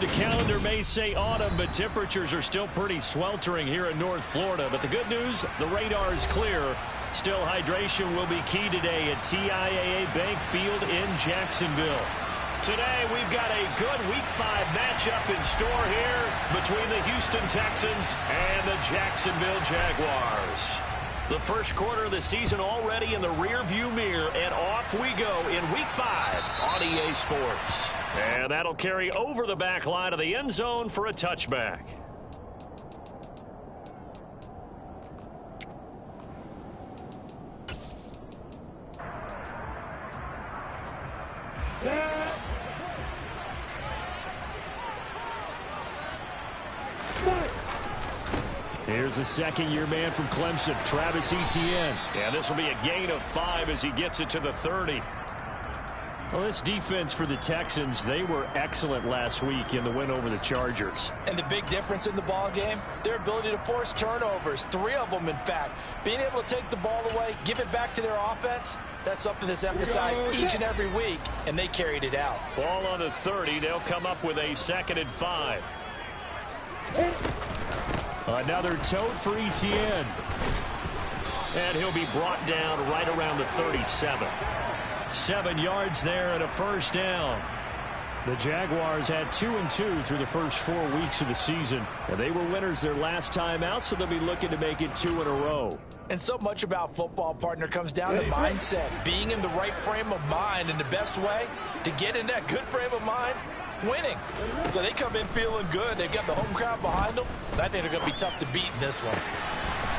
the calendar may say autumn, but temperatures are still pretty sweltering here in North Florida. But the good news, the radar is clear. Still, hydration will be key today at TIAA Bank Field in Jacksonville. Today, we've got a good Week 5 matchup in store here between the Houston Texans and the Jacksonville Jaguars. The first quarter of the season already in the rearview mirror, and off we go in Week 5 on EA Sports. And that'll carry over the back line of the end zone for a touchback. Here's the second-year man from Clemson, Travis Etienne. Yeah, this will be a gain of 5 as he gets it to the 30. Well, this defense for the Texans, they were excellent last week in the win over the Chargers. And the big difference in the ball game, their ability to force turnovers, 3 of them, in fact. Being able to take the ball away, give it back to their offense, that's something that's emphasized each and every week, and they carried it out. Ball on the 30, they'll come up with a 2nd and 5. Another tote for Etienne. And he'll be brought down right around the 37. 7 yards there and a first down. The Jaguars had 2-2 through the first 4 weeks of the season. And they were winners their last time out, so they'll be looking to make it 2 in a row. And so much about football, partner, comes down to mindset. Being in the right frame of mind, and the best way to get in that good frame of mind, winning. So they come in feeling good. They've got the home crowd behind them. I think they're going to be tough to beat in this one.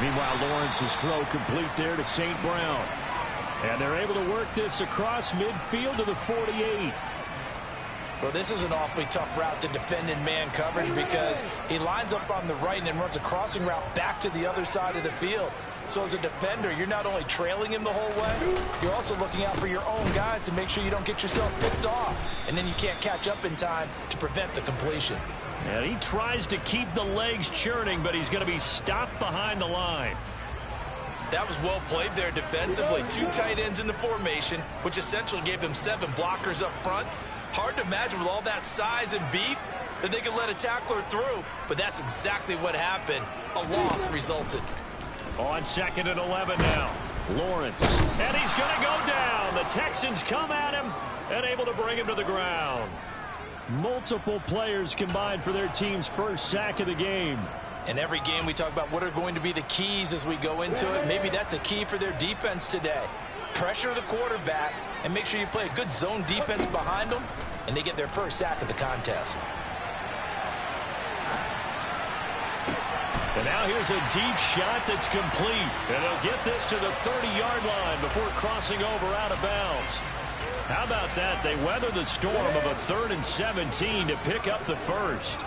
Meanwhile, Lawrence's throw complete there to St. Brown. And they're able to work this across midfield to the 48. Well, this is an awfully tough route to defend in man coverage because he lines up on the right and then runs a crossing route back to the other side of the field. So as a defender, you're not only trailing him the whole way, you're also looking out for your own guys to make sure you don't get yourself picked off. And then you can't catch up in time to prevent the completion. And he tries to keep the legs churning, but he's going to be stopped behind the line. That was well played there defensively. 2 tight ends in the formation, which essentially gave them 7 blockers up front. Hard to imagine with all that size and beef that they could let a tackler through, but that's exactly what happened. A loss resulted. On 2nd and 11 now. Lawrence. And he's going to go down. The Texans come at him and able to bring him to the ground. Multiple players combined for their team's first sack of the game. In every game we talk about what are going to be the keys as we go into it. Maybe that's a key for their defense today. Pressure the quarterback and make sure you play a good zone defense behind them, and they get their first sack of the contest. And now here's a deep shot that's complete. And they'll get this to the 30-yard line before crossing over out of bounds. How about that? They weather the storm of a 3rd and 17 to pick up the first.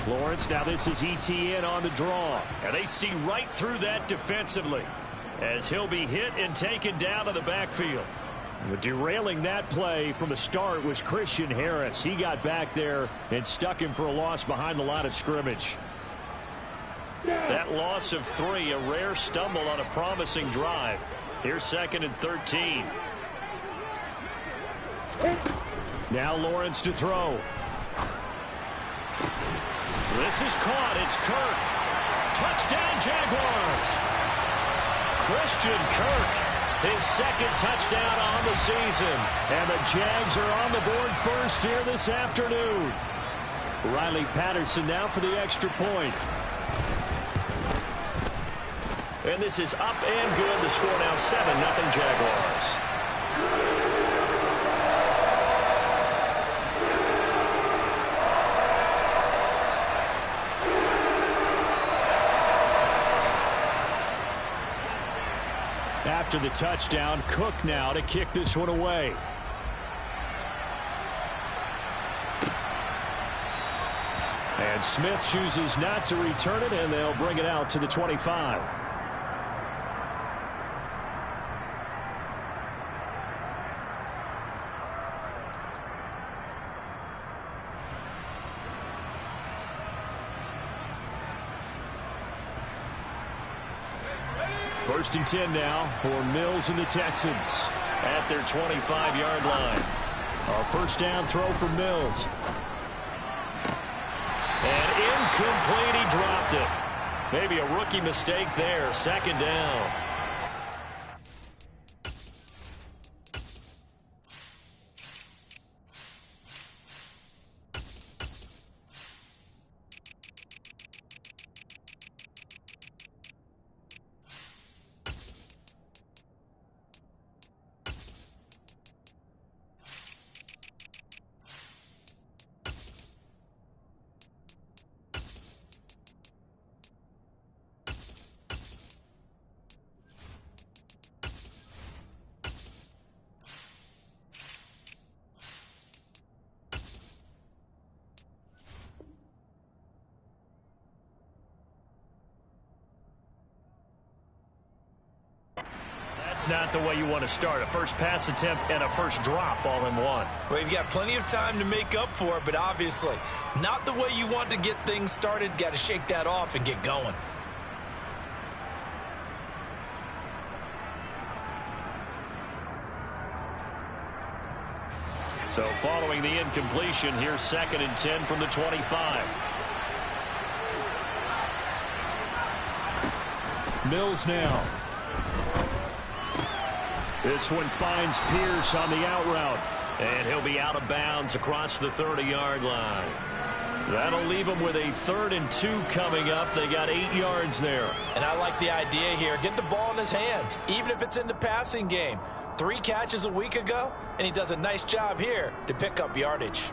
Lawrence, now this is Etienne on the draw. And they see right through that defensively as he'll be hit and taken down to the backfield. Derailing that play from the start was Christian Harris. He got back there and stuck him for a loss behind the line of scrimmage. That loss of 3, a rare stumble on a promising drive. Here's 2nd and 13. Now Lawrence to throw. This is caught. It's Kirk. Touchdown, Jaguars. Christian Kirk, his 2nd touchdown on the season. And the Jags are on the board first here this afternoon. Riley Patterson now for the extra point. And this is up and good. The score now 7-0 Jaguars. After the touchdown, Cook now to kick this one away. And Smith chooses not to return it, and they'll bring it out to the 25. First and 10 now for Mills and the Texans at their 25-yard line. A first down throw for Mills. And incomplete, he dropped it. Maybe a rookie mistake there, second down. That's not the way you want to start. A first pass attempt and a first drop all in one. Well, you've got plenty of time to make up for it, but obviously not the way you want to get things started. Got to shake that off and get going. So following the incompletion, here's 2nd and 10 from the 25. Mills now. This one finds Pierce on the out route. And he'll be out of bounds across the 30-yard line. That'll leave them with a 3rd and 2 coming up. They got 8 yards there. And I like the idea here. Get the ball in his hands, even if it's in the passing game. 3 catches a week ago, and he does a nice job here to pick up yardage.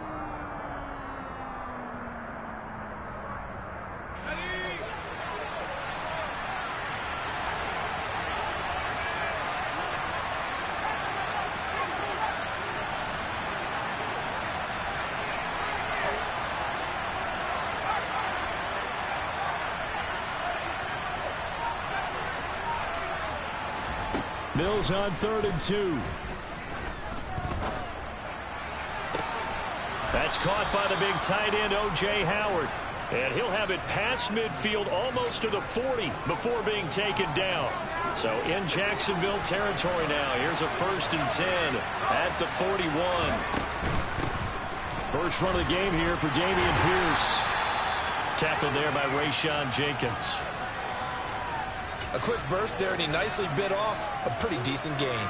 Mills on 3rd and 2. That's caught by the big tight end, O.J. Howard. And he'll have it past midfield almost to the 40 before being taken down. So in Jacksonville territory now. Here's a 1st and 10 at the 41. First run of the game here for Dameon Pierce. Tackled there by Rayshon Jenkins. A quick burst there, and he nicely bit off a pretty decent gain.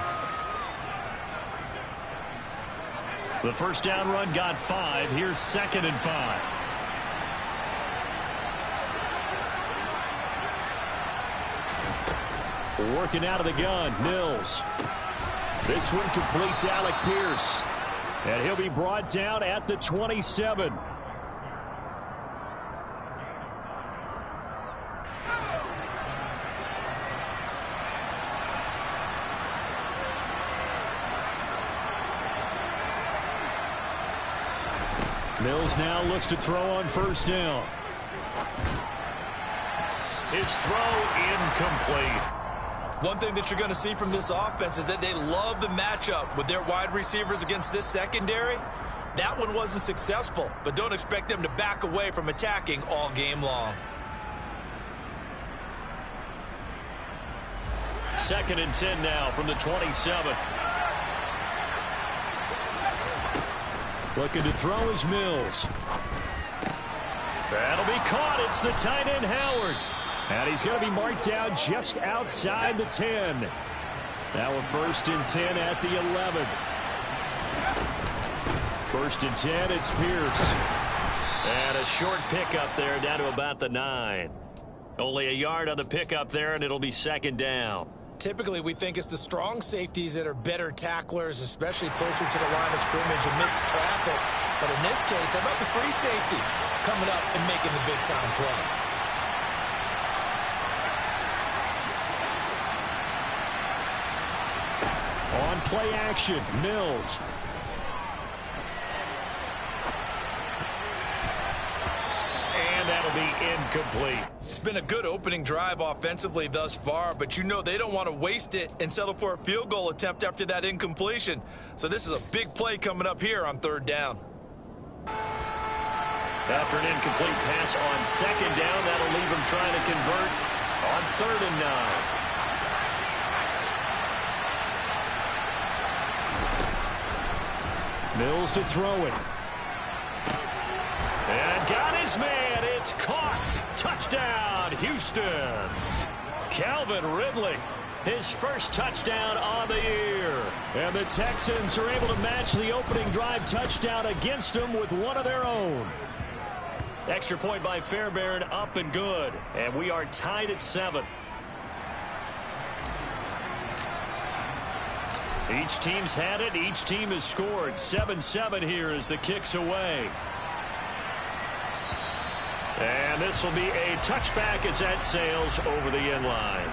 The first down run got 5. Here's 2nd and 5. Working out of the gun, Mills. This one completes Alec Pierce. And he'll be brought down at the 27. Mills now looks to throw on first down. His throw incomplete. One thing that you're going to see from this offense is that they love the matchup with their wide receivers against this secondary. That one wasn't successful, but don't expect them to back away from attacking all game long. 2nd and 10 now from the 27. Looking to throw is Mills. That'll be caught. It's the tight end, Howard. And he's going to be marked down just outside the 10. Now a 1st and 10 at the 11. 1st and 10, it's Pierce. And a short pickup there down to about the 9. Only a yard on the pickup there, and it'll be 2nd down. Typically, we think it's the strong safeties that are better tacklers, especially closer to the line of scrimmage amidst traffic. But in this case, how about the free safety coming up and making the big-time play? On play action, Mills. And that'll be incomplete. It's been a good opening drive offensively thus far, but you know they don't want to waste it and settle for a field goal attempt after that incompletion. So this is a big play coming up here on 3rd down. After an incomplete pass on 2nd down, that'll leave him trying to convert on 3rd and 9. Mills to throw it. And got his man. It's caught. Touchdown, Houston. Calvin Ridley, his first touchdown on the year. And the Texans are able to match the opening drive touchdown against them with one of their own. Extra point by Fairbairn, up and good. And we are tied at 7. Each team's had it. Each team has scored. 7-7 here as the kick's away. And this will be a touchback as that sails over the end line.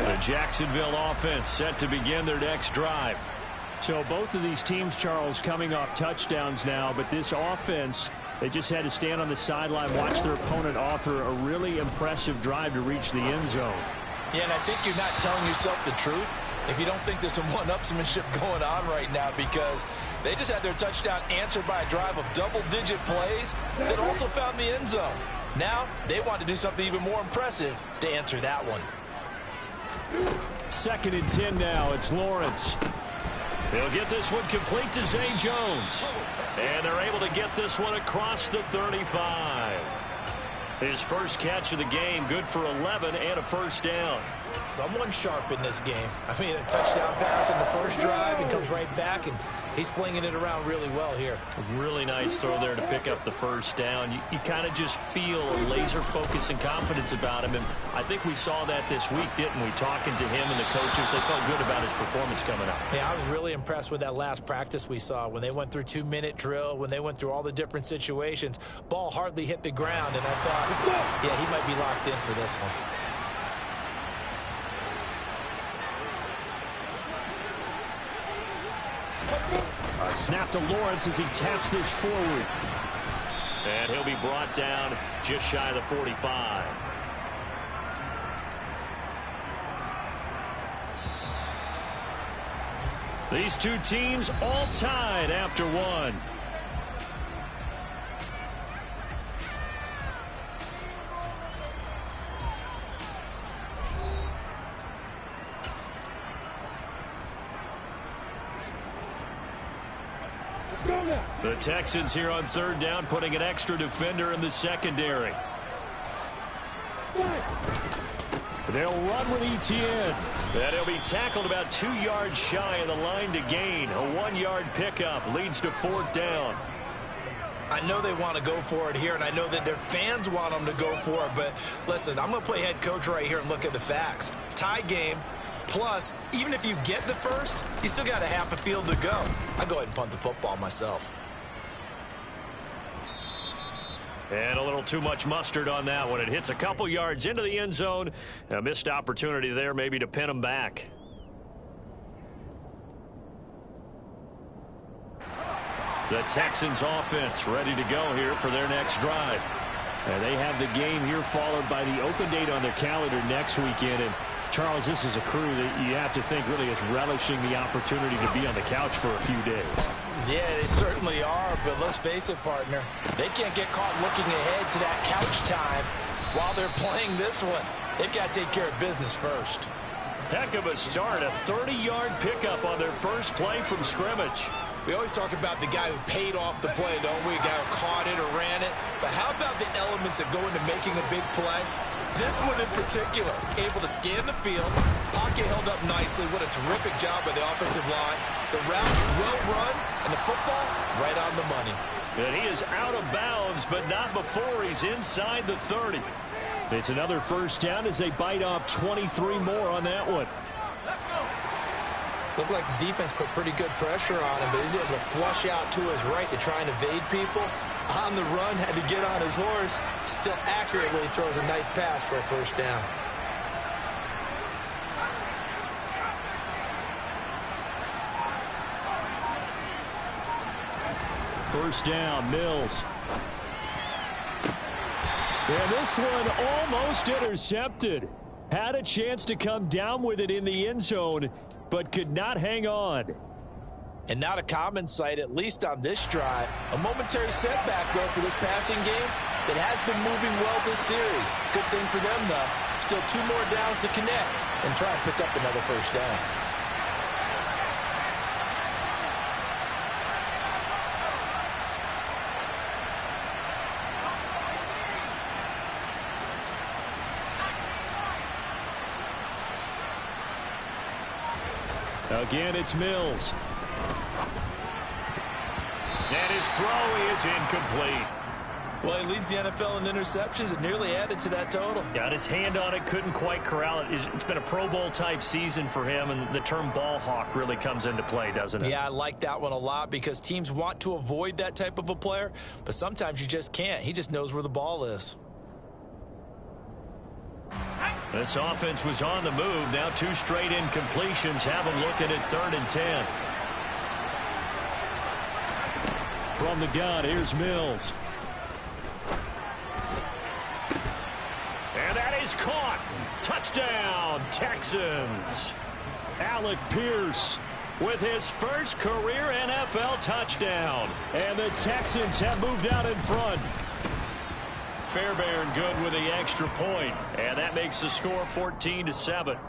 The Jacksonville offense set to begin their next drive. So both of these teams, Charles, coming off touchdowns now, but this offense, they just had to stand on the sideline, watch their opponent offer a really impressive drive to reach the end zone. Yeah, and I think you're not telling yourself the truth if you don't think there's some one-upsmanship going on right now, because they just had their touchdown answered by a drive of double-digit plays that also found the end zone. Now they want to do something even more impressive to answer that one. 2nd and 10 now. It's Lawrence. They'll get this one complete to Zay Jones. And they're able to get this one across the 35. His first catch of the game, good for 11 and a first down. Someone sharp in this game. I mean, a touchdown pass in the first drive and comes right back, and he's flinging it around really well here. A really nice throw there to pick up the first down. You kind of just feel a laser focus and confidence about him, and I think we saw that this week, didn't we? Talking to him and the coaches, they felt good about his performance coming up. Yeah, I was really impressed with that last practice we saw when they went through 2-minute drill, when they went through all the different situations. Ball hardly hit the ground, and I thought, yeah, he might be locked in for this one. A snap to Lawrence as he taps this forward. And he'll be brought down just shy of the 45. These two teams all tied after one. The Texans here on 3rd down, putting an extra defender in the secondary. They'll run with Etienne. And he'll be tackled about 2 yards shy of the line to gain. A 1-yard pickup leads to 4th down. I know they want to go for it here, and I know that their fans want them to go for it. But listen, I'm going to play head coach right here and look at the facts. Tie game. Plus, even if you get the first, you still got a half a field to go. I'll go ahead and punt the football myself. And a little too much mustard on that one. It hits a couple yards into the end zone. A missed opportunity there maybe to pin them back. The Texans offense ready to go here for their next drive. And they have the game here followed by the open date on their calendar next weekend. And Charles, this is a crew that you have to think really is relishing the opportunity to be on the couch for a few days. Yeah, they certainly are, but let's face it, partner. They can't get caught looking ahead to that couch time while they're playing this one. They've got to take care of business first. Heck of a start, a 30-yard pickup on their first play from scrimmage. We always talk about the guy who paid off the play, don't we? A guy who caught it or ran it. But how about the elements that go into making a big play? This one in particular, able to scan the field, pocket held up nicely. What a terrific job by the offensive line. The route well run, and the football right on the money. And he is out of bounds, but not before he's inside the 30. It's another first down as they bite off 23 more on that one. Looked like the defense put pretty good pressure on him, but he's able to flush out to his right to try and evade people. On the run, had to get on his horse. Still accurately throws a nice pass for a first down. First down, Mills. And this one almost intercepted. Had a chance to come down with it in the end zone, but could not hang on. And not a common sight, at least on this drive. A momentary setback, though, for this passing game. that has been moving well this series. Good thing for them, though. Still 2 more downs to connect and try and pick up another first down. Again, it's Mills. And his throw is incomplete. Well, he leads the NFL in interceptions and nearly added to that total. Got his hand on it, couldn't quite corral it. It's been a Pro Bowl type season for him, and the term ball hawk really comes into play, doesn't it? Yeah, I like that one a lot because teams want to avoid that type of a player, but sometimes you just can't. He just knows where the ball is. This offense was on the move. Now 2 straight incompletions have them looking at 3rd and 10. From the gun, here's Mills. And that is caught. Touchdown, Texans. Alec Pierce with his first career NFL touchdown. And the Texans have moved out in front. Fairbairn good with the extra point, and that makes the score 14-7.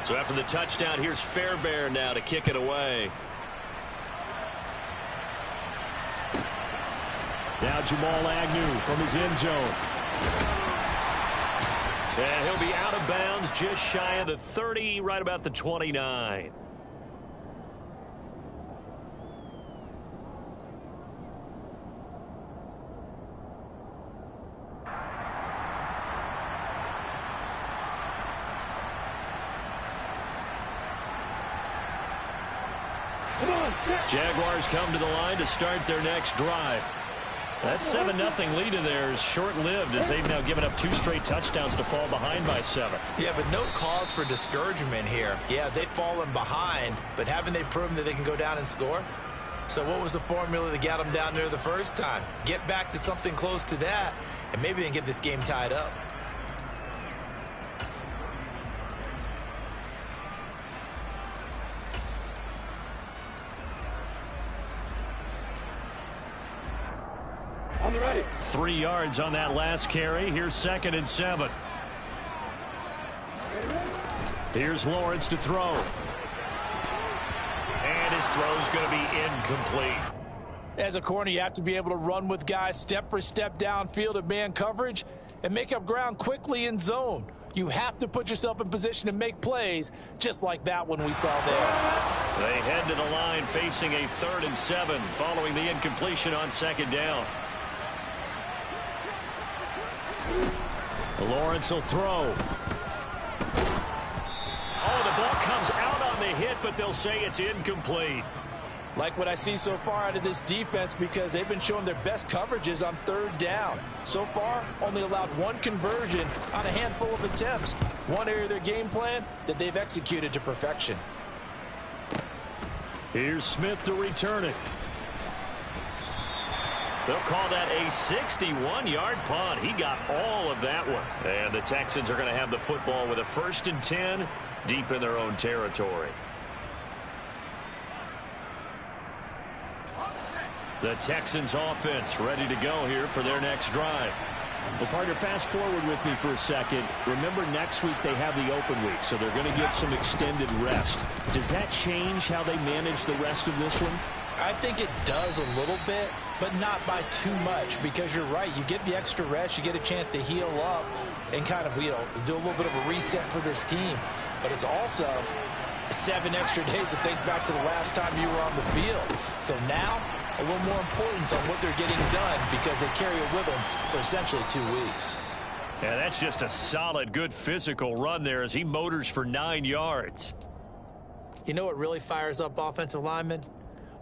So after the touchdown, here's Fairbairn now to kick it away. Now Jamal Agnew from his end zone. And he'll be out of bounds just shy of the 30, right about the 29. Jaguars come to the line to start their next drive. That 7-0 lead of theirs short-lived as they've now given up 2 straight touchdowns to fall behind by 7. Yeah, but no cause for discouragement here. Yeah, they've fallen behind, but haven't they proven that they can go down and score? So what was the formula that got them down there the first time? Get back to something close to that, and maybe they can get this game tied up. On the ready. 3 yards on that last carry. Here's 2nd and 7. Here's Lawrence to throw. And his throw's going to be incomplete. As a corner, you have to be able to run with guys step for step downfield in man coverage and make up ground quickly in zone. You have to put yourself in position to make plays just like that one we saw there. They head to the line facing a 3rd and 7 following the incompletion on 2nd down. Lawrence will throw. Oh, the ball comes out on the hit, but they'll say it's incomplete. Like what I see so far out of this defense because they've been showing their best coverages on 3rd down. So far, only allowed 1 conversion on a handful of attempts. One area of their game plan that they've executed to perfection. Here's Smith to return it. They'll call that a 61-yard punt. He got all of that one. And the Texans are going to have the football with a 1st and 10 deep in their own territory. The Texans offense ready to go here for their next drive. Well, partner, fast forward with me for a second. Remember, next week they have the open week, so they're going to get some extended rest. Does that change how they manage the rest of this one? I think it does a little bit, but not by too much, because you're right. You get the extra rest, you get a chance to heal up and kind of, do a little bit of a reset for this team. But it's also 7 extra days to think back to the last time you were on the field. So now, a little more importance on what they're getting done because they carry it with them for essentially 2 weeks. Yeah, that's just a solid, good physical run there as he motors for 9 yards. You know what really fires up offensive linemen?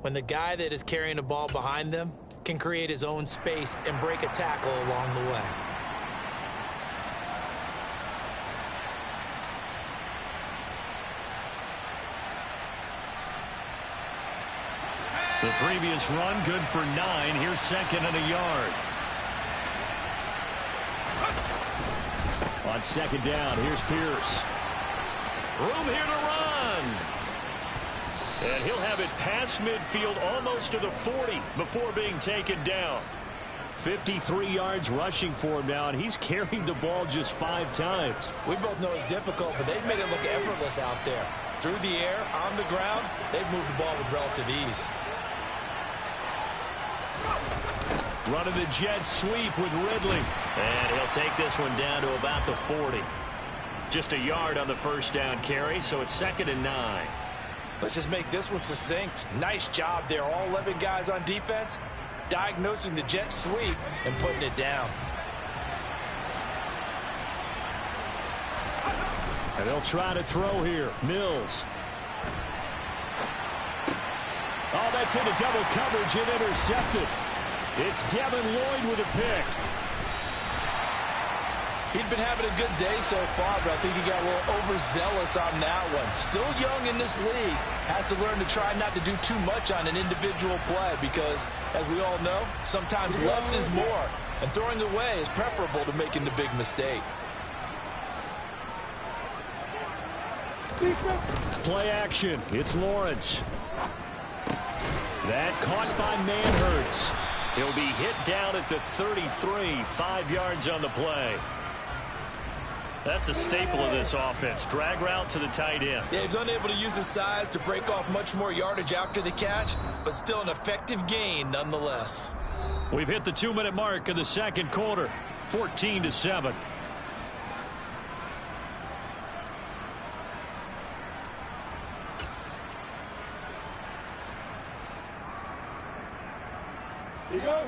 When the guy that is carrying the ball behind them can create his own space and break a tackle along the way. The previous run good for 9. Here's second and a yard. On second down, here's Pierce. Room here to run. And he'll have it past midfield almost to the 40 before being taken down. 53 yards rushing for him now, and he's carried the ball just 5 times. We both know it's difficult, but they've made it look effortless out there. Through the air, on the ground, they've moved the ball with relative ease. Running the jet sweep with Ridley. And he'll take this one down to about the 40. Just a yard on the first down carry, so it's second and 9. Let's just make this one succinct. Nice job there. All 11 guys on defense diagnosing the jet sweep and putting it down. And they'll try to throw here. Mills. Oh, that's into double coverage and intercepted. It's Devin Lloyd with a pick. He'd been having a good day so far, but I think he got a little overzealous on that one. Still young in this league. Has to learn to try not to do too much on an individual play because, as we all know, sometimes less is more. And throwing away is preferable to making the big mistake. Play action. It's Lawrence. That caught by Manhurts. He'll be hit down at the 33, 5 yards on the play. That's a staple of this offense. Drag route to the tight end. Yeah, he's unable to use his size to break off much more yardage after the catch, but still an effective gain nonetheless. We've hit the 2-minute mark in the second quarter. 14-7.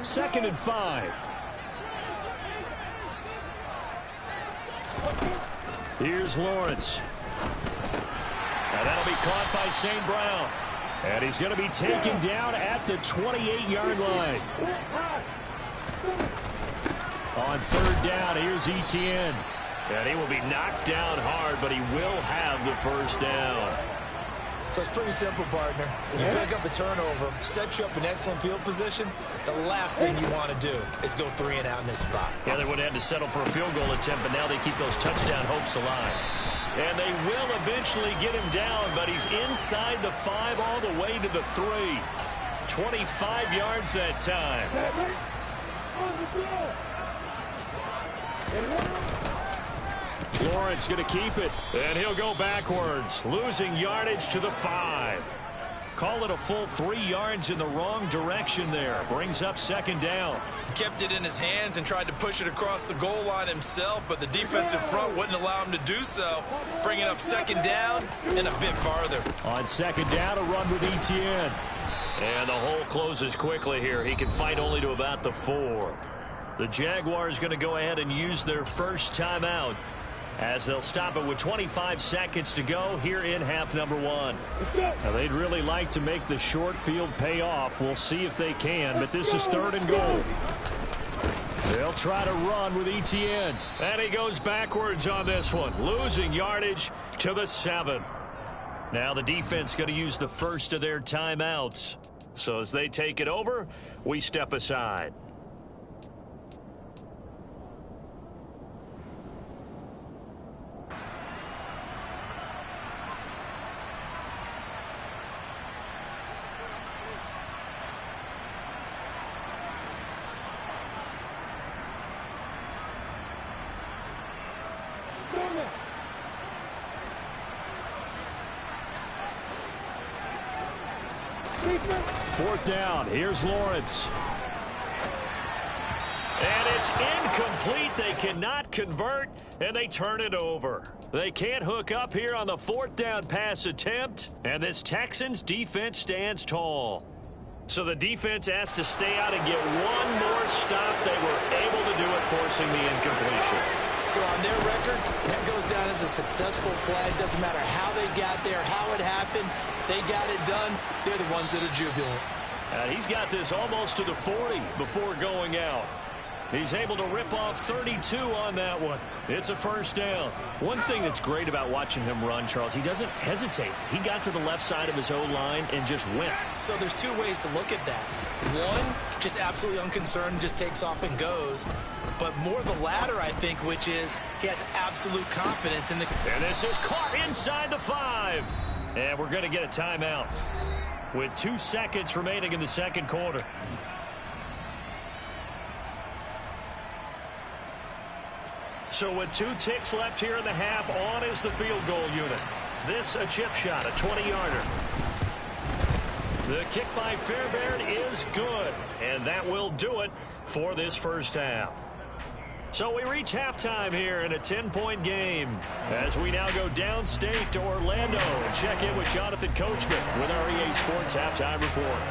Second and 5. Here's Lawrence. Now that'll be caught by St. Brown. And he's going to be taken down at the 28-yard line. On third down, here's Etienne. And he will be knocked down hard, but he will have the first down. So it's pretty simple, partner. You pick up a turnover, set you up in excellent field position. The last thing you want to do is go 3 and out in this spot. Yeah, they would have had to settle for a field goal attempt, but now they keep those touchdown hopes alive. And they will eventually get him down, but he's inside the 5 all the way to the 3. 25 yards that time. Lawrence going to keep it, and he'll go backwards, losing yardage to the 5. Call it a full 3 yards in the wrong direction there. Brings up second down. He kept it in his hands and tried to push it across the goal line himself, but the defensive front wouldn't allow him to do so. Bringing up second down and a bit farther. On second down, a run with Etienne. And the hole closes quickly here. He can fight only to about the 4. The Jaguars going to go ahead and use their first timeout, as they'll stop it with 25 seconds to go here in half number 1. Now, they'd really like to make the short field pay off. We'll see if they can, but this is third and goal. They'll try to run with Etienne. And he goes backwards on this one, losing yardage to the 7. Now the defense going to use the first of their timeouts. So as they take it over, we step aside. Fourth down. Here's Lawrence. And it's incomplete. They cannot convert, and they turn it over. They can't hook up here on the fourth down pass attempt, and this Texans defense stands tall. So the defense has to stay out and get one more stop. They were able to do it, forcing the incompletion. So on their record, that goes down as a successful play. It doesn't matter how they got there, how it happened. They got it done. They're the ones that are jubilant. And he's got this almost to the 40 before going out. He's able to rip off 32 on that one. It's a first down. One thing that's great about watching him run, Charles, he doesn't hesitate. He got to the left side of his O-line and just went. So there's two ways to look at that. One, just absolutely unconcerned, just takes off and goes. But more the latter, I think, which is he has absolute confidence in the... And this is caught inside the 5. And we're going to get a timeout with 2 seconds remaining in the second quarter. So with 2 ticks left here in the half, on is the field goal unit. This a chip shot, a 20-yarder. The kick by Fairbairn is good, and that will do it for this first half. So we reach halftime here in a 10-point game as we now go downstate to Orlando and check in with Jonathan Coachman with our EA Sports Halftime Report.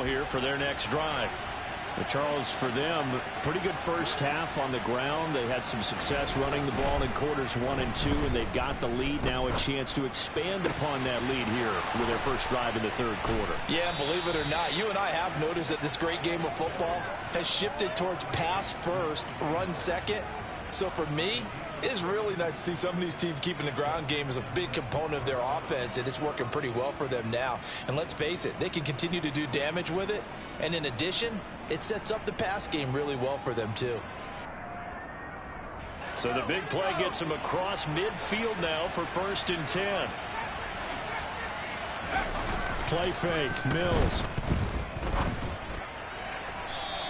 Here for their next drive. But Charles, for them, pretty good first half on the ground. They had some success running the ball in quarters 1 and 2, and they've got the lead now, a chance to expand upon that lead here with their first drive in the third quarter. Yeah, believe it or not, you and I have noticed that this great game of football has shifted towards pass first, run second. So for me, it's really nice to see some of these teams keeping the ground game as a big component of their offense, and it's working pretty well for them now. And let's face it, they can continue to do damage with it. And in addition, it sets up the pass game really well for them too. So the big play gets them across midfield now for 1st and 10. Play fake, Mills.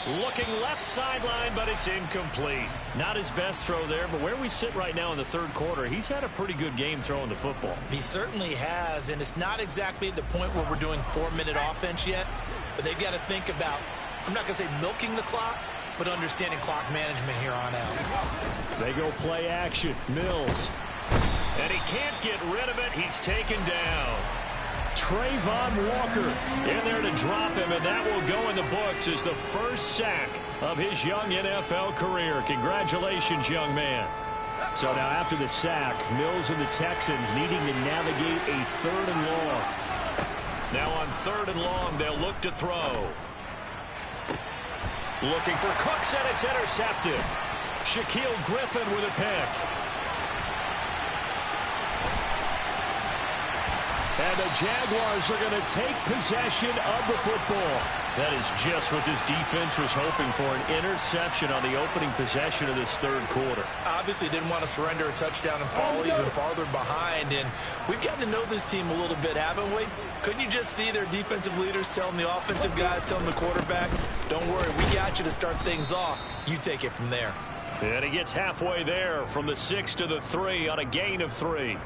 Looking left sideline, but it's incomplete. Not his best throw there, but where we sit right now in the third quarter, he's had a pretty good game throwing the football. He certainly has, and it's not exactly at the point where we're doing 4-minute offense yet, but they've got to think about, I'm not going to say milking the clock, but understanding clock management here on out. They go play action. Mills. And he can't get rid of it. He's taken down. Trayvon Walker in there to drop him, and that will go in the books as the first sack of his young NFL career. Congratulations, young man. So now after the sack, Mills and the Texans needing to navigate a 3rd and long. Now on 3rd and long, they'll look to throw. Looking for Cooks, and it's intercepted. Shaquille Griffin with a pick. And the Jaguars are going to take possession of the football. That is just what this defense was hoping for, an interception on the opening possession of this third quarter. Obviously didn't want to surrender a touchdown and fall even farther behind. And we've gotten to know this team a little bit, haven't we? Couldn't you just see their defensive leaders telling the offensive guys, telling the quarterback, don't worry, we got you to start things off. You take it from there. And he gets halfway there from the 6 to the 3 on a gain of 3.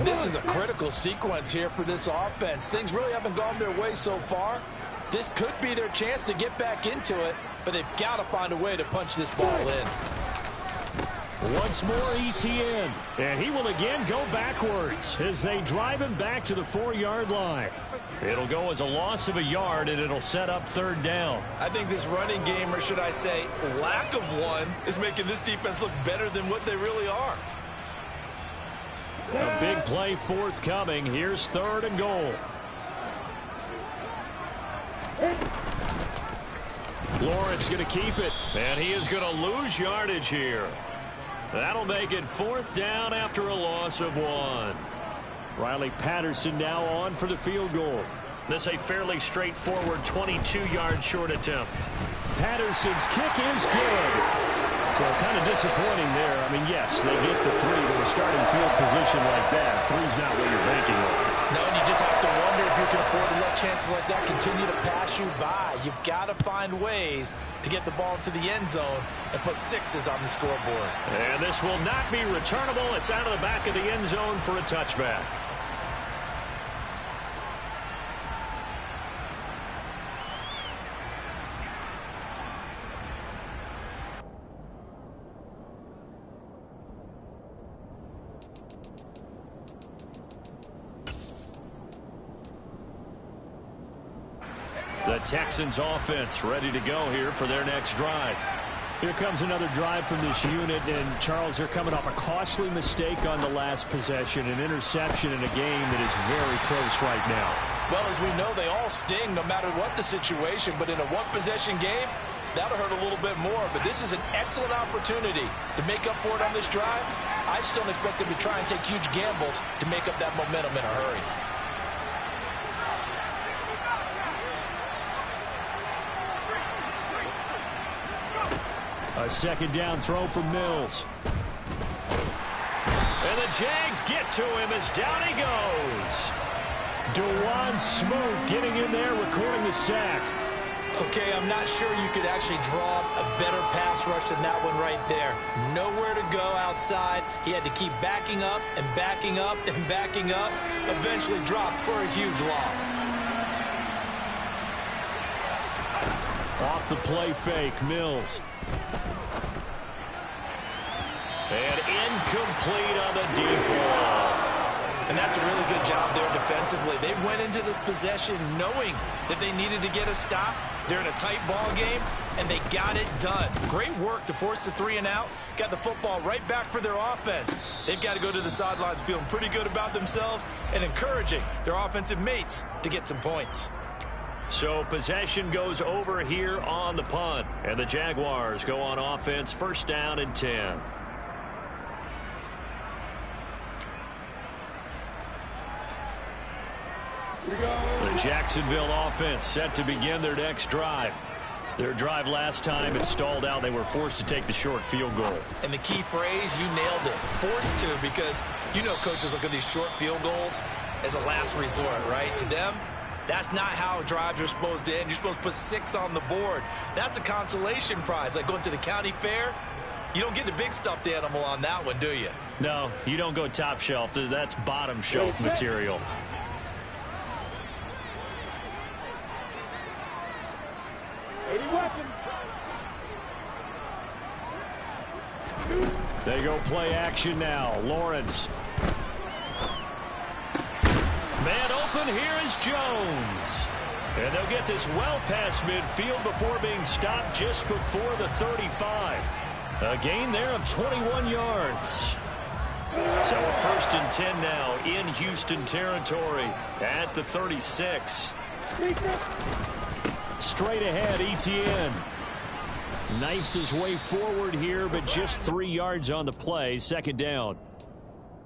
This is a critical sequence here for this offense. Things really haven't gone their way so far. This could be their chance to get back into it, but they've got to find a way to punch this ball in. Once more, Etienne. And he will again go backwards as they drive him back to the 4-yard line. It'll go as a loss of a yard, and it'll set up 3rd down. I think this running game, or should I say lack of one, is making this defense look better than what they really are. A big play forthcoming. Here's 3rd and goal. Lawrence going to keep it, and he is going to lose yardage here. That'll make it 4th down after a loss of 1. Riley Patterson now on for the field goal. This a fairly straightforward 22-yard short attempt. Patterson's kick is good. So kind of disappointing there. I mean, yes, they get the 3, but a starting field position like that, 3's not what you're banking on. No, and you just have to wonder if you can afford to let chances like that continue to pass you by. You've got to find ways to get the ball into the end zone and put 6s on the scoreboard. And this will not be returnable. It's out of the back of the end zone for a touchback. The Texans offense ready to go here for their next drive. Here comes another drive from this unit, and Charles, they're coming off a costly mistake on the last possession, an interception in a game that is very close right now. Well, as we know, they all sting no matter what the situation, but in a one-possession game, that'll hurt a little bit more. But this is an excellent opportunity to make up for it on this drive. I just don't expect them to try and take huge gambles to make up that momentum in a hurry. A second down throw for Mills. And the Jags get to him as down he goes. DeJuan Smoot getting in there, recording the sack. Okay, I'm not sure you could actually draw a better pass rush than that one right there. Nowhere to go outside. He had to keep backing up and backing up and backing up. Eventually dropped for a huge loss. Off the play fake, Mills. And incomplete on the deep ball. And that's a really good job there defensively. They went into this possession knowing that they needed to get a stop. They're in a tight ball game, and they got it done. Great work to force the 3 and out. Got the football right back for their offense. They've got to go to the sidelines feeling pretty good about themselves and encouraging their offensive mates to get some points. So possession goes over here on the punt, and the Jaguars go on offense, 1st down and 10. The Jacksonville offense set to begin their next drive. Their drive last time, it stalled out. They were forced to take the short field goal. And the key phrase, you nailed it. Forced to, because you know coaches look at these short field goals as a last resort, right? To them, that's not how drives are supposed to end. You're supposed to put 6 on the board. That's a consolation prize. Like going to the county fair, you don't get the big stuffed animal on that one, do you? No, you don't go top shelf. That's bottom shelf material. They go play action now. Lawrence. Man open, here is Jones. And they'll get this well past midfield before being stopped just before the 35. A gain there of 21 yards. So a 1st and 10 now in Houston territory at the 36. Straight ahead, Etienne. Knifes his way forward here, but just 3 yards on the play. 2nd down.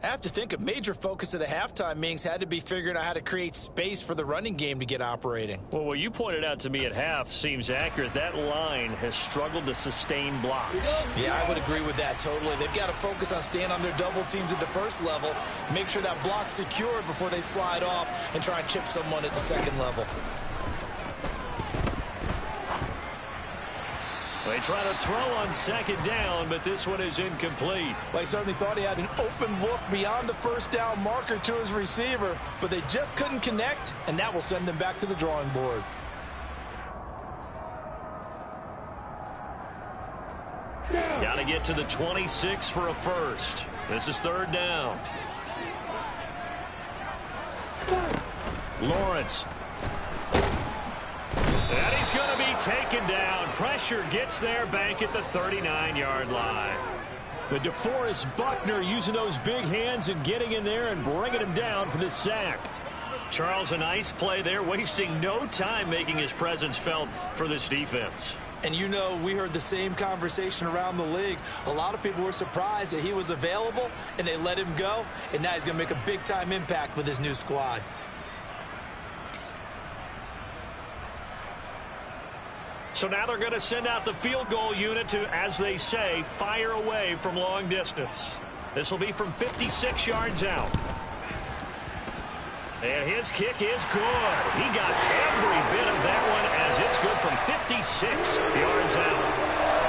I have to think a major focus of the halftime meetings had to be figuring out how to create space for the running game to get operating. Well, what you pointed out to me at half seems accurate. That line has struggled to sustain blocks. Yeah, I would agree with that totally. They've got to focus on staying on their double teams at the 1st level, make sure that block's secured before they slide off and try and chip someone at the 2nd level. They try to throw on 2nd down, but this one is incomplete. Well, he certainly thought he had an open look beyond the 1st down marker to his receiver, but they just couldn't connect, and that will send them back to the drawing board. Got to get to the 26 for a 1st. This is 3rd down. Lawrence. And he's going to be taken down. Pressure gets there back at the 39-yard line. But DeForest Buckner using those big hands and getting in there and bringing him down for the sack. Charles, a nice play there, wasting no time making his presence felt for this defense. And you know, we heard the same conversation around the league. A lot of people were surprised that he was available, and they let him go, and now he's going to make a big-time impact with his new squad. So now they're going to send out the field goal unit to, as they say, fire away from long distance. This will be from 56 yards out. And his kick is good. He got every bit of that one as it's good from 56 yards out.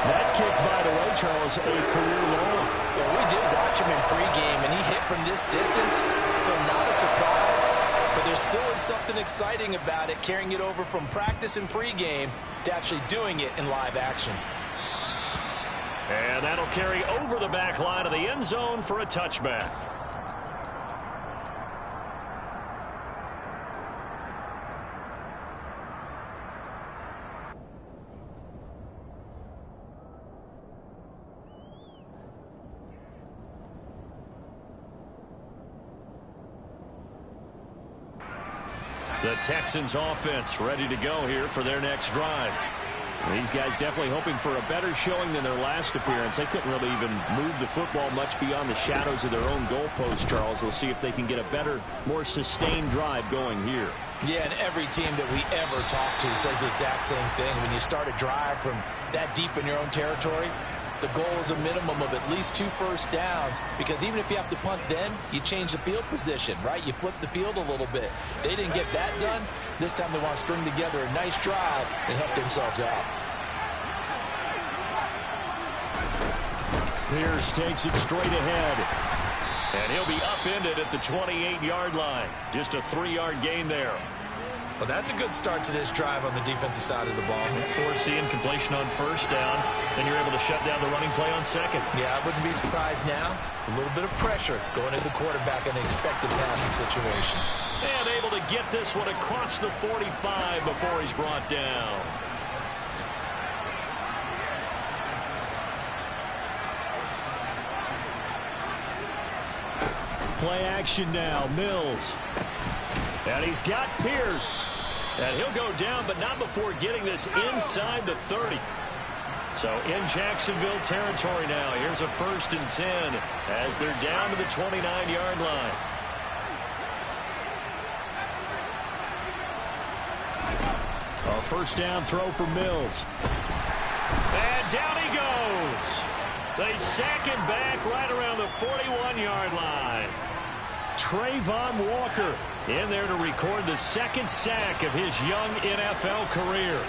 That kick, by the way, Charles, a career long. Yeah, we did watch him in pregame, and he hit from this distance, so not a surprise. But there still is something exciting about it, carrying it over from practice and pregame to actually doing it in live action. And that'll carry over the back line of the end zone for a touchback. The Texans offense ready to go here for their next drive. These guys definitely hoping for a better showing than their last appearance. They couldn't really even move the football much beyond the shadows of their own goalpost, Charles. We'll see if they can get a better, more sustained drive going here. Yeah, and every team that we ever talk to says the exact same thing. When you start a drive from that deep in your own territory, the goal is a minimum of at least 2 first downs, because even if you have to punt then, you change the field position, right? You flip the field a little bit. They didn't get that done. This time they want to string together a nice drive and help themselves out. Pierce takes it straight ahead. And he'll be upended at the 28-yard line. Just a 3-yard gain there. Well, that's a good start to this drive on the defensive side of the ball. Forcing completion on first down. Then you're able to shut down the running play on second. Yeah, I wouldn't be surprised now. A little bit of pressure going at the quarterback in an expected passing situation. And able to get this one across the 45 before he's brought down. Play action now. Mills. And he's got Pierce. And he'll go down, but not before getting this inside the 30. So in Jacksonville territory now. Here's a 1st and 10 as they're down to the 29-yard line. A first down throw for Mills. And down he goes. They sack him back right around the 41-yard line. Trayvon Walker in there to record the 2nd sack of his young NFL career.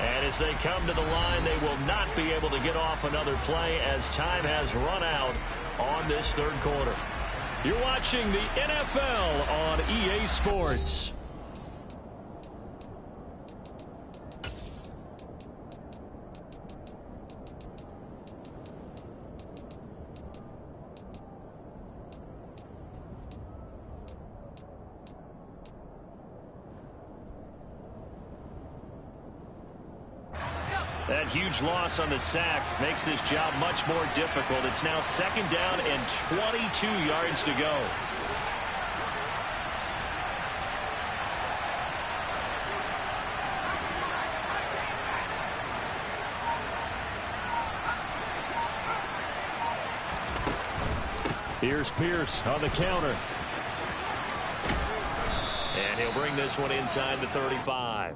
And as they come to the line, they will not be able to get off another play as time has run out on this 3rd quarter. You're watching the NFL on EA Sports. That huge loss on the sack makes this job much more difficult. It's now 2nd down and 22 yards to go. Here's Pierce on the counter. And he'll bring this one inside the 35.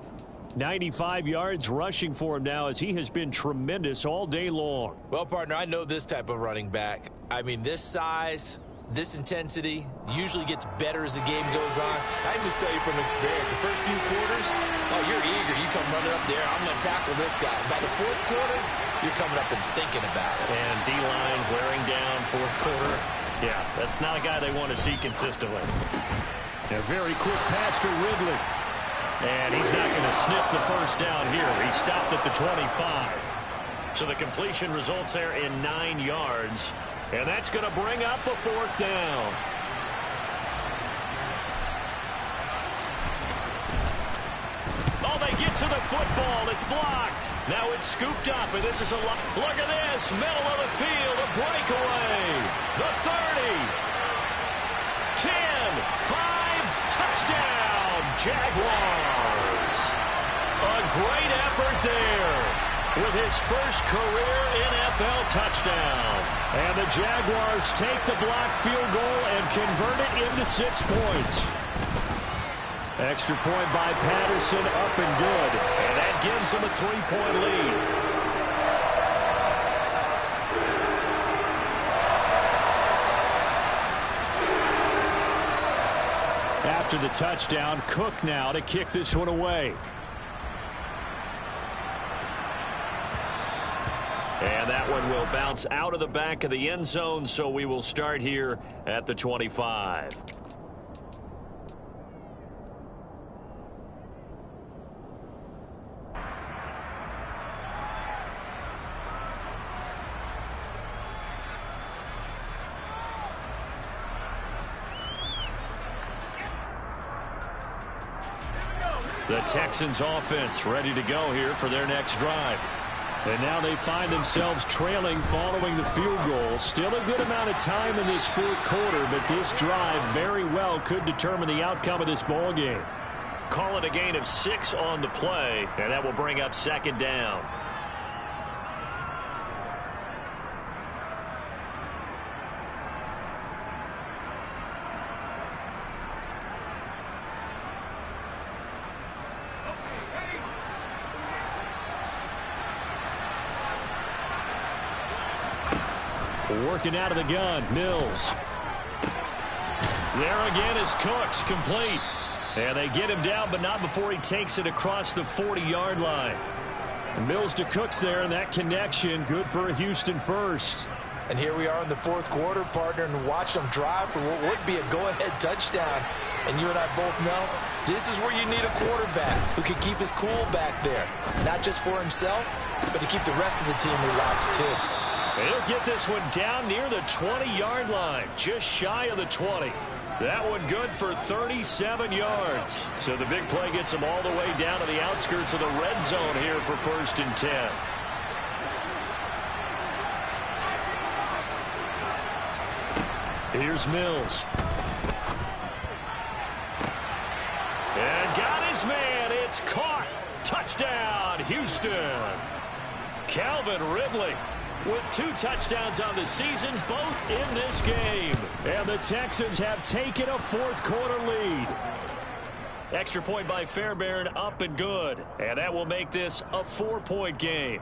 95 yards rushing for him now as he has been tremendous all day long. Well, partner, I know this type of running back. I mean, this size, this intensity usually gets better as the game goes on. I can just tell you from experience, the first few quarters, oh, you're eager. You come running up there, I'm going to tackle this guy. By the 4th quarter, you're coming up and thinking about it. And D-line wearing down 4th quarter. Yeah, that's not a guy they want to see consistently. A very quick pass to Ridley. And he's not going to sniff the first down here. He stopped at the 25. So the completion results there in 9 yards. And that's going to bring up a 4th down. Oh, they get to the football. It's blocked. Now it's scooped up, and this is a lot. Look at this. Middle of the field, a breakaway. The 30. 10, 5, touchdown, Jaguars. great effort there with his first career NFL touchdown. And the Jaguars take the blocked field goal and convert it into 6 points. Extra point by Patterson, up and good. And that gives him a 3-point lead. After the touchdown, Cook now to kick this one away. And that one will bounce out of the back of the end zone, so we will start here at the 25. The Texans offense ready to go here for their next drive. And now they find themselves trailing following the field goal. Still a good amount of time in this fourth quarter, but this drive very well could determine the outcome of this ball game. Call it a gain of 6 on the play, and that will bring up second down. Working out of the gun, Mills. There again is Cooks, complete. And they get him down, but not before he takes it across the 40-yard line. Mills to Cooks there, and that connection, good for a Houston first. And here we are in the fourth quarter, partner, and watch them drive for what would be a go-ahead touchdown. And you and I both know this is where you need a quarterback who can keep his cool back there. Not just for himself, but to keep the rest of the team relaxed, too. He'll get this one down near the 20-yard line, just shy of the 20. That one good for 37 yards. So the big play gets him all the way down to the outskirts of the red zone here for 1st and 10. Here's Mills. And got his man. It's caught. Touchdown, Houston. Calvin Ridley with 2 touchdowns on the season, both in this game. And the Texans have taken a fourth quarter lead. Extra point by Fairbairn, up and good. And that will make this a 4-point game.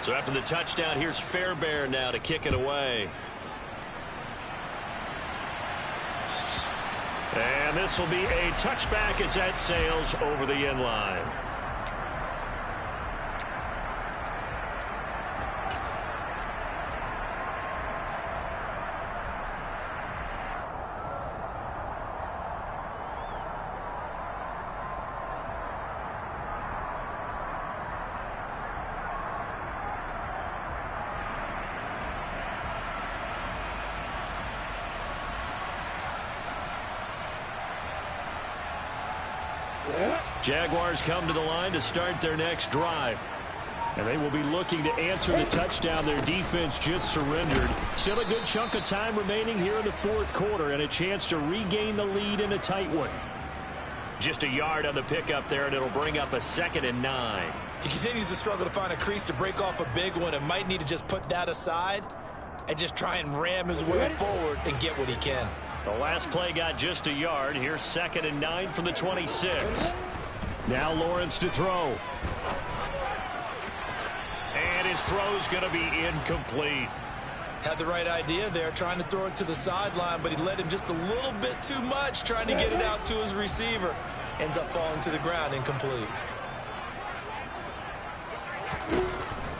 So after the touchdown, here's Fairbairn now to kick it away. And this will be a touchback as that sails over the end line. Jaguars come to the line to start their next drive. And they will be looking to answer the touchdown their defense just surrendered. Still a good chunk of time remaining here in the fourth quarter and a chance to regain the lead in a tight one. Just a yard on the pickup there, and it'll bring up a 2nd and 9. He continues to struggle to find a crease to break off a big one and might need to just put that aside and just try and ram his way forward and get what he can. The last play got just a yard. Here's 2nd and 9 from the 26. Now Lawrence to throw. And his throw's going to be incomplete. Had the right idea there, trying to throw it to the sideline, but he led him just a little bit too much, trying to get it out to his receiver. Ends up falling to the ground, incomplete.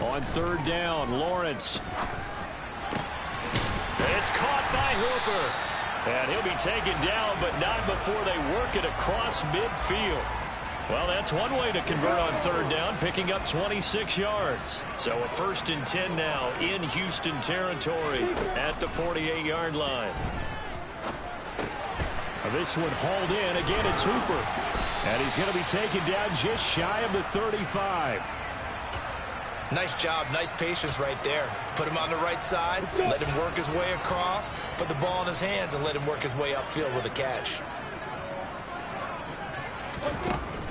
On 3rd down, Lawrence. It's caught by Hooper. And he'll be taken down, but not before they work it across midfield. Well, that's one way to convert on 3rd down, picking up 26 yards. So a 1st and 10 now in Houston territory at the 48-yard line. This one hauled in. Again, it's Hooper. And he's going to be taken down just shy of the 35. Nice job, nice patience right there. Put him on the right side, let him work his way across, put the ball in his hands, and let him work his way upfield with a catch.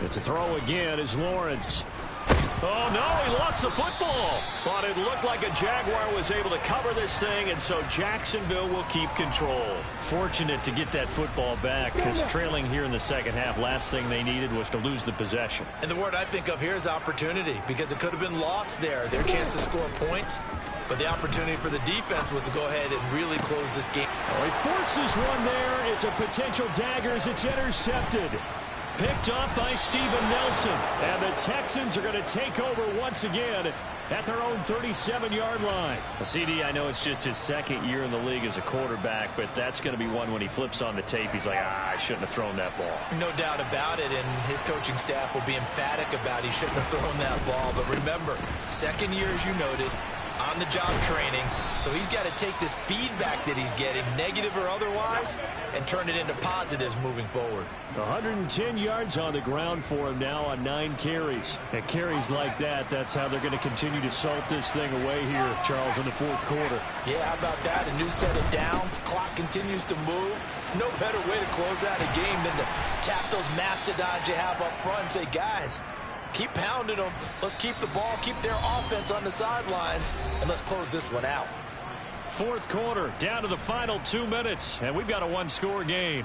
But to throw again is Lawrence. Oh, no, he lost the football. But it looked like a Jaguar was able to cover this thing, and so Jacksonville will keep control. Fortunate to get that football back, because trailing here in the second half, last thing they needed was to lose the possession. And the word I think of here is opportunity, because it could have been lost there, their chance to score points. But the opportunity for the defense was to go ahead and really close this game. Oh, he forces one there. It's a potential dagger as it's intercepted. Picked up by Steven Nelson. And the Texans are going to take over once again at their own 37-yard line. Well, CD, I know it's just his second year in the league as a quarterback, but that's going to be one when he flips on the tape. He's like, I shouldn't have thrown that ball. No doubt about it, and his coaching staff will be emphatic about he shouldn't have thrown that ball. But remember, second year, as you noted, on-the-job training, so he's got to take this feedback that he's getting, negative or otherwise, and turn it into positives moving forward. 110 yards on the ground for him now on 9 carries. And carries like that, that's how they're going to continue to salt this thing away here, Charles, in the fourth quarter. Yeah, how about that? A new set of downs. Clock continues to move. No better way to close out a game than to tap those mastodons you have up front and say, guys, keep pounding them. Let's keep the ball, keep their offense on the sidelines, and let's close this one out. Fourth quarter, down to the final 2 minutes, and we've got a one-score game.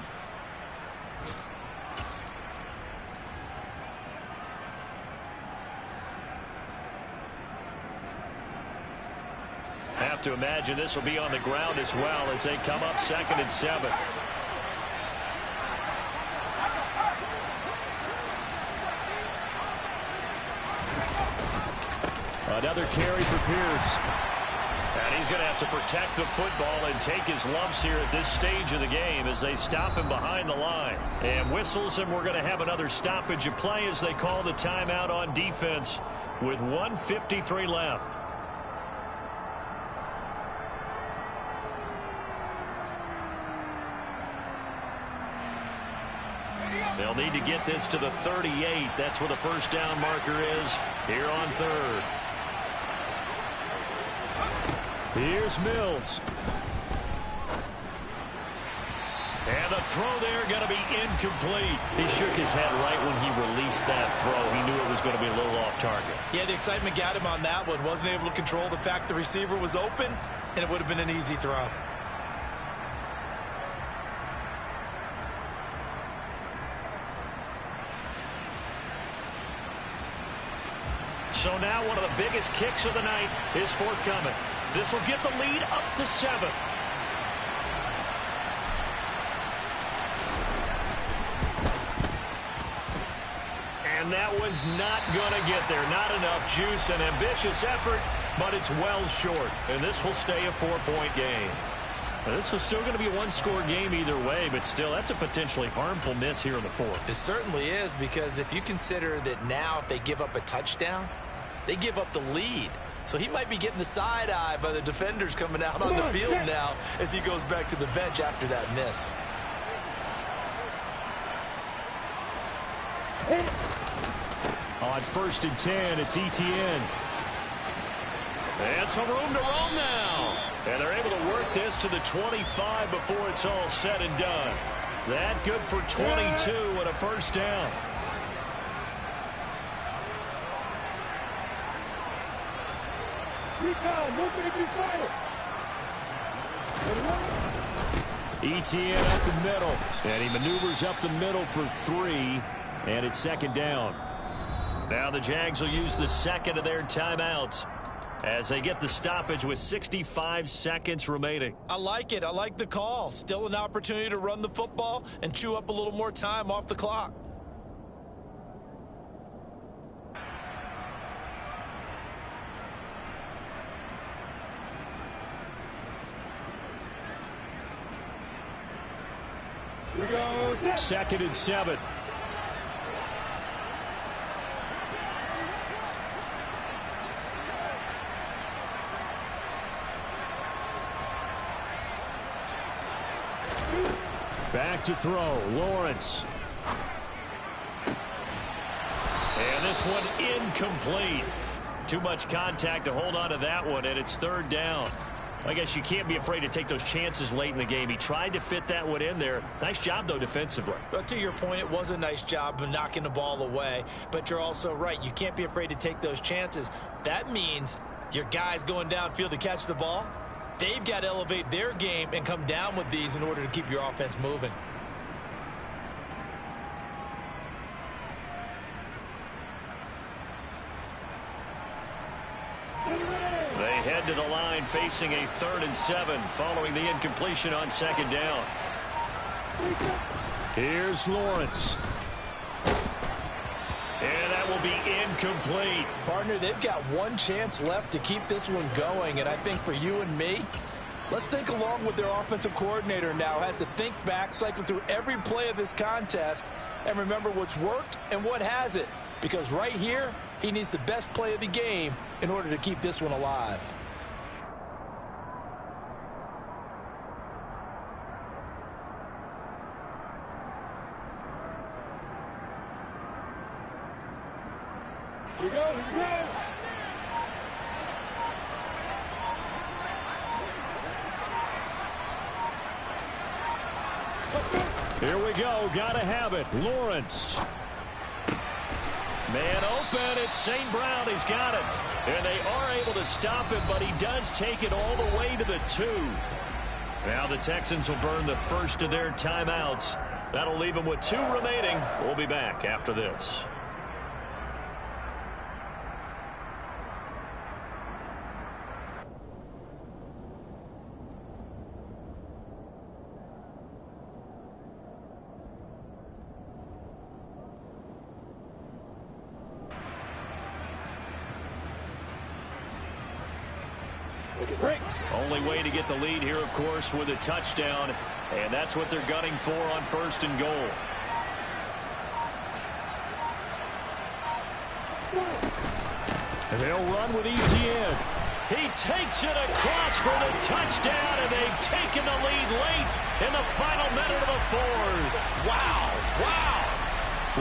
Have to imagine this will be on the ground as well as they come up 2nd and 7. Another carry for Pierce. And he's going to have to protect the football and take his lumps here at this stage of the game as they stop him behind the line. And whistles, and we're going to have another stoppage of play as they call the timeout on defense with 1:53 left. They'll need to get this to the 38. That's where the first down marker is here on 3rd. Here's Mills. And the throw there going to be incomplete. He shook his head right when he released that throw. He knew it was going to be a little off target. Yeah, the excitement got him on that one. Wasn't able to control the fact the receiver was open, and it would have been an easy throw. So now one of the biggest kicks of the night is forthcoming. This will get the lead up to 7. And that one's not going to get there. Not enough juice. An ambitious effort, but it's well short. And this will stay a 4-point game. Now, this was still going to be a one-score game either way, but still, that's a potentially harmful miss here in the fourth. It certainly is, because if you consider that now if they give up a touchdown, they give up the lead. So he might be getting the side eye by the defenders coming out on the field now as he goes back to the bench after that miss. On 1st and 10, it's Etienne. And some room to roam now. And they're able to work this to the 25 before it's all said and done. That good for 22 and a first down. Etienne up the middle. And he maneuvers up the middle for 3. And it's 2nd down. Now the Jags will use the second of their timeouts as they get the stoppage with 65 seconds remaining. I like it. I like the call. Still an opportunity to run the football and chew up a little more time off the clock. Here we go. 2nd and 7. Back to throw, Lawrence. And this one incomplete. Too much contact to hold on to that one, and it's 3rd down. I guess you can't be afraid to take those chances late in the game. He tried to fit that one in there. Nice job, though, defensively. But to your point, it was a nice job of knocking the ball away. But you're also right. You can't be afraid to take those chances. That means your guys going downfield to catch the ball, they've got to elevate their game and come down with these in order to keep your offense moving. They head to the line facing a 3rd and 7 following the incompletion on 2nd down. Here's Lawrence. And that will be incomplete. Partner, they've got one chance left to keep this one going, and I think for you and me, let's think along with their offensive coordinator now. Has to think back, cycle through every play of this contest, and remember what's worked and what hasn't. Because right here, he needs the best play of the game in order to keep this one alive. Here we go. Here we go. Here we go. Gotta have it. Lawrence. Man open. It's St. Brown. He's got it. And they are able to stop him, but he does take it all the way to the 2. Now the Texans will burn the first of their timeouts. That'll leave them with 2 remaining. We'll be back after this. Only way to get the lead here, of course, with a touchdown, and that's what they're gunning for on 1st and goal. And they'll run with Etienne. He takes it across for the touchdown, and they've taken the lead late in the final minute of the 4th. Wow, wow.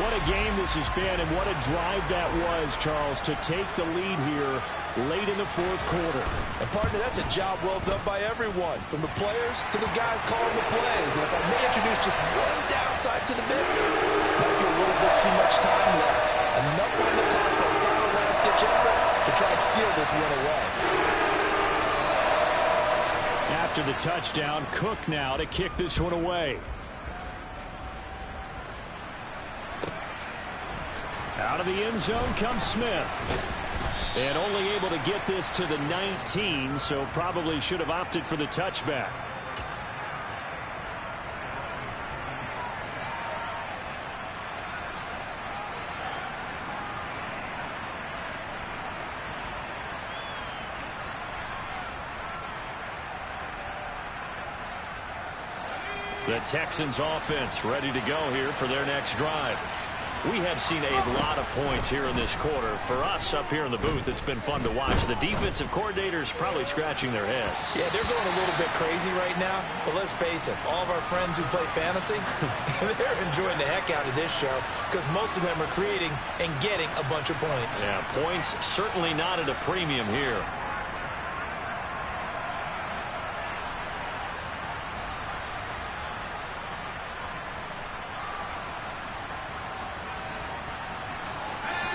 What a game this has been, and what a drive that was, Charles, to take the lead here late in the 4th quarter. And partner, that's a job well done by everyone, from the players to the guys calling the plays. And if I may introduce just one downside to the mix, might be a little bit too much time left. Enough on the clock for a final last-ditch effort to try and steal this one away. After the touchdown, Cook now to kick this one away. Out of the end zone comes Smith. And only able to get this to the 19, so probably should have opted for the touchback. The Texans offense ready to go here for their next drive. We have seen a lot of points here in this quarter. For us up here in the booth, it's been fun to watch. The defensive coordinators probably scratching their heads. Yeah, they're going a little bit crazy right now. But let's face it, all of our friends who play fantasy, they're enjoying the heck out of this show because most of them are creating and getting a bunch of points. Yeah, points certainly not at a premium here.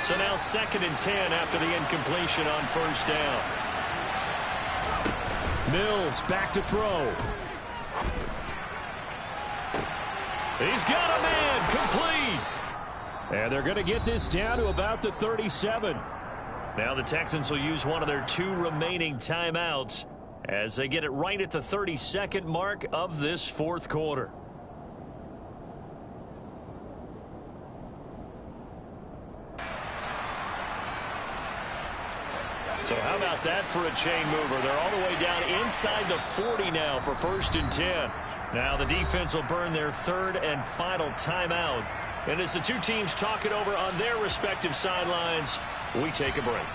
So now 2nd and 10 after the incompletion on 1st down. Mills back to throw. He's got a man complete. And they're going to get this down to about the 37. Now the Texans will use one of their 2 remaining timeouts as they get it right at the 32nd mark of this 4th quarter. So how about that for a chain mover? They're all the way down inside the 40 now for 1st and 10. Now the defense will burn their 3rd and final timeout. And as the 2 teams talk it over on their respective sidelines, we take a break.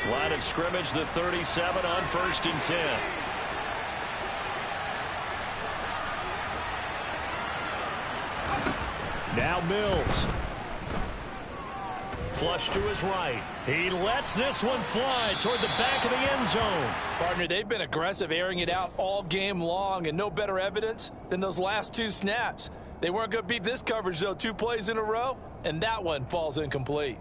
Line of scrimmage, the 37 on 1st and 10. Now Mills. Flush to his right. He lets this one fly toward the back of the end zone. Partner, they've been aggressive, airing it out all game long, and no better evidence than those last 2 snaps. They weren't going to beat this coverage, though, 2 plays in a row, and that one falls incomplete.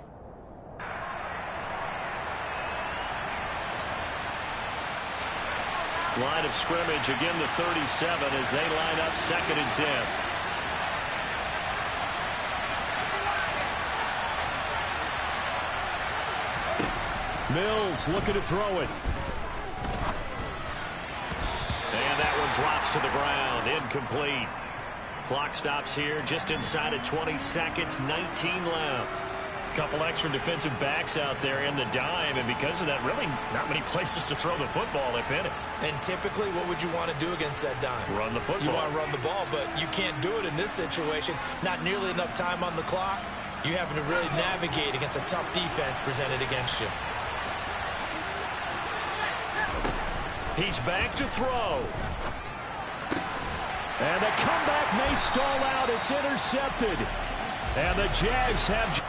Line of scrimmage, again the 37 as they line up 2nd and 10. Mills looking to throw it. And that one drops to the ground. Incomplete. Clock stops here just inside of 20 seconds. 19 left. Couple extra defensive backs out there in the dime, and because of that, really not many places to throw the football, if any. And typically, what would you want to do against that dime? Run the football. You want to run the ball, but you can't do it in this situation. Not nearly enough time on the clock. You having to really navigate against a tough defense presented against you. He's back to throw. And the comeback may stall out. It's intercepted. And the Jags have